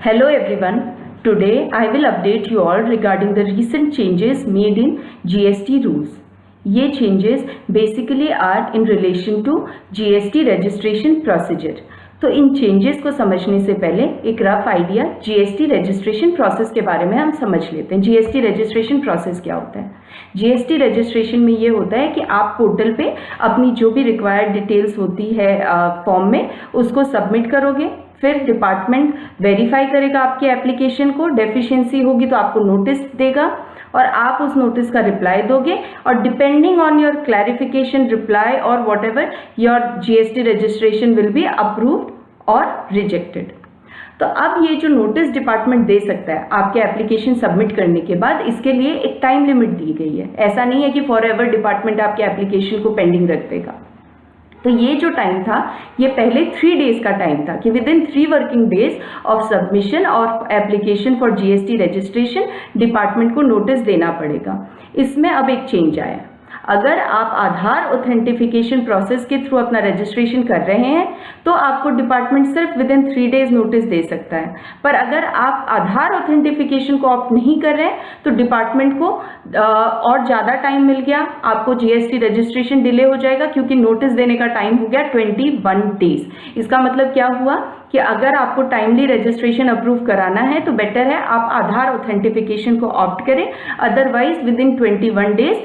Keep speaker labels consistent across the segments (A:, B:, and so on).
A: Hello everyone. Today I will update you all regarding the recent changes made in GST rules. ये changes basically are in relation to GST registration procedure. तो इन changes को समझने से पहले एक rough idea GST registration process के बारे में हम समझ लेते हैं. GST registration process क्या होता है? GST registration में ये होता है कि आप पोर्टल पे अपनी जो भी रिक्वायर्ड डिटेल्स होती है फॉर्म में उसको सबमिट करोगे. फिर डिपार्टमेंट वेरीफाई करेगा आपके एप्लीकेशन को. डेफिशिएंसी होगी तो आपको नोटिस देगा और आप उस नोटिस का रिप्लाई दोगे और depending on your clarification reply और whatever your GST registration will be approved और रिजेक्टेड. तो अब ये जो नोटिस डिपार्टमेंट दे सकता है आपके एप्लीकेशन सबमिट करने के बाद, इसके लिए एक टाइम लिमिट दी गई है. ऐसा नहीं है कि फॉर एवर डिपार्टमेंट आपके एप्लीकेशन को पेंडिंग रख देगा. तो ये जो टाइम था ये पहले 3 डेज का टाइम था कि within 3 working days of submission और application for GST registration department को नोटिस देना पड़ेगा. इसमें अब एक चेंज आया. अगर आप आधार ऑथेंटिफिकेशन प्रोसेस के थ्रू अपना रजिस्ट्रेशन कर रहे हैं तो आपको डिपार्टमेंट सिर्फ विद इन 3 डेज नोटिस दे सकता है. पर अगर आप आधार ऑथेंटिफिकेशन को ऑप्ट नहीं कर रहे हैं तो डिपार्टमेंट को और ज़्यादा टाइम मिल गया. आपको GST रजिस्ट्रेशन डिले हो जाएगा क्योंकि नोटिस देने का टाइम हो गया 21 डेज. इसका मतलब क्या हुआ कि अगर आपको टाइमली रजिस्ट्रेशन अप्रूव कराना है तो बेटर है आप आधार ऑथेंटिफिकेशन को ऑप्ट करें. Otherwise with in 21 days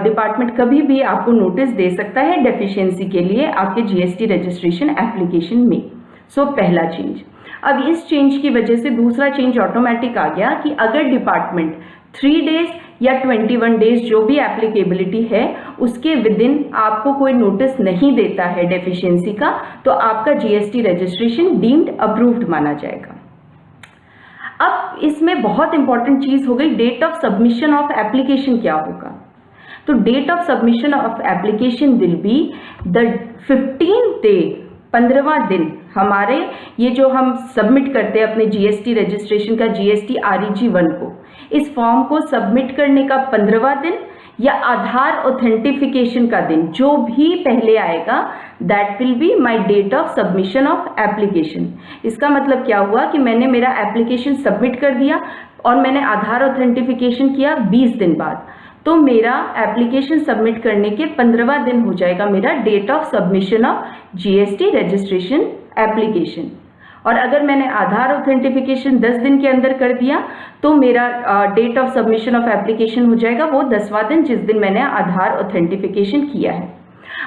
A: department कभी भी आपको नोटिस दे सकता है डेफिशिएंसी के लिए आपके GST रजिस्ट्रेशन एप्लीकेशन में. सो पहला चेंज. अब इस चेंज की वजह से दूसरा चेंज ऑटोमेटिक आ गया कि अगर डिपार्टमेंट 3 डेज या 21 डेज जो भी एप्लीकेबिलिटी है उसके विद इन आपको कोई नोटिस नहीं देता है डेफिशिएंसी का, तो आपका GST रजिस्ट्रेशन डीम्ड अप्रूव्ड माना जाएगा. अब इसमें बहुत इंपॉर्टेंट चीज हो गई, date of submission of application क्या होगा. तो date of submission of application will be the 15th day, 15वां दिन. हमारे ये जो हम सबमिट करते हैं अपने GST रजिस्ट्रेशन का GST REG 1 को, इस फॉर्म को सबमिट करने का 15वां दिन या आधार ऑथेंटिफिकेशन का दिन जो भी पहले आएगा that will be my date of submission of application. इसका मतलब क्या हुआ कि मैंने मेरा एप्लीकेशन सबमिट कर दिया और मैंने आधार ऑथेंटिफिकेशन किया 20 दिन बाद, तो मेरा एप्लीकेशन सबमिट करने के 15वां दिन हो जाएगा मेरा date of submission of GST registration application. और अगर मैंने आधार ऑथेंटिफिकेशन 10 दिन के अंदर कर दिया तो मेरा date of submission of application हो जाएगा वो 10वां दिन जिस दिन मैंने आधार ऑथेंटिफिकेशन किया है.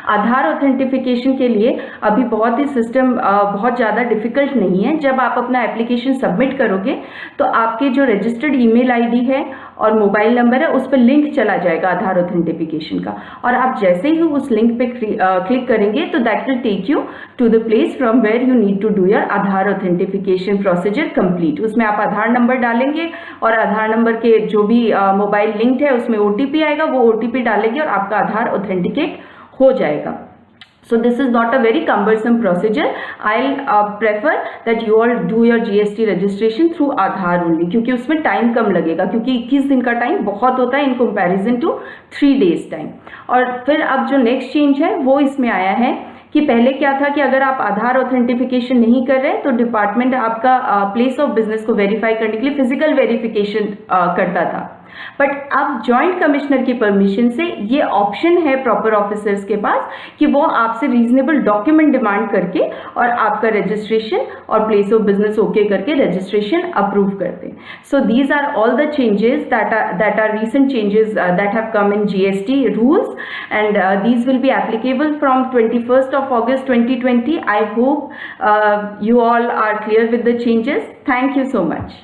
A: आधार ऑथेंटिफिकेशन के लिए अभी बहुत ही सिस्टम बहुत ज़्यादा डिफिकल्ट नहीं है. जब आप अपना एप्लीकेशन सबमिट करोगे तो आपके जो रजिस्टर्ड ईमेल आईडी है और मोबाइल नंबर है उस पर लिंक चला जाएगा आधार ऑथेंटिफिकेशन का, और आप जैसे ही उस लिंक पे क्लिक करेंगे तो that will take you to the place from where you need to do your Aadhaar authentication procedure complete. उसमें आप आधार नंबर डालेंगे और आधार नंबर के जो भी मोबाइल लिंक है उसमें OTP आएगा, वो OTP डालेंगे और आपका आधार ऑथेंटिकेट हो जाएगा. So this is not a very cumbersome procedure. I'll prefer that you all do your GST registration through Aadhaar only, क्योंकि उसमें टाइम कम लगेगा, क्योंकि 21 दिन का टाइम बहुत होता है in comparison to 3 days time. और फिर अब जो नेक्स्ट चेंज है वो इसमें आया है कि पहले क्या था कि अगर आप आधार ऑथेंटिफिकेशन नहीं कर रहे तो डिपार्टमेंट आपका प्लेस ऑफ बिजनेस को वेरीफाई करने के लिए फिजिकल वेरिफिकेशन करता था. बट अब जॉइंट कमिश्नर की परमिशन से ये ऑप्शन है प्रॉपर ऑफिसर्स के पास कि वो आपसे रीजनेबल डॉक्यूमेंट डिमांड करके और आपका रजिस्ट्रेशन और प्लेस ऑफ बिजनेस ओके करके रजिस्ट्रेशन अप्रूव करते हैं. So these are all the changes that are recent changes that have come in GST rules, and these will be applicable from 21st of August 2020. I hope you all are clear with the changes. Thank you so much.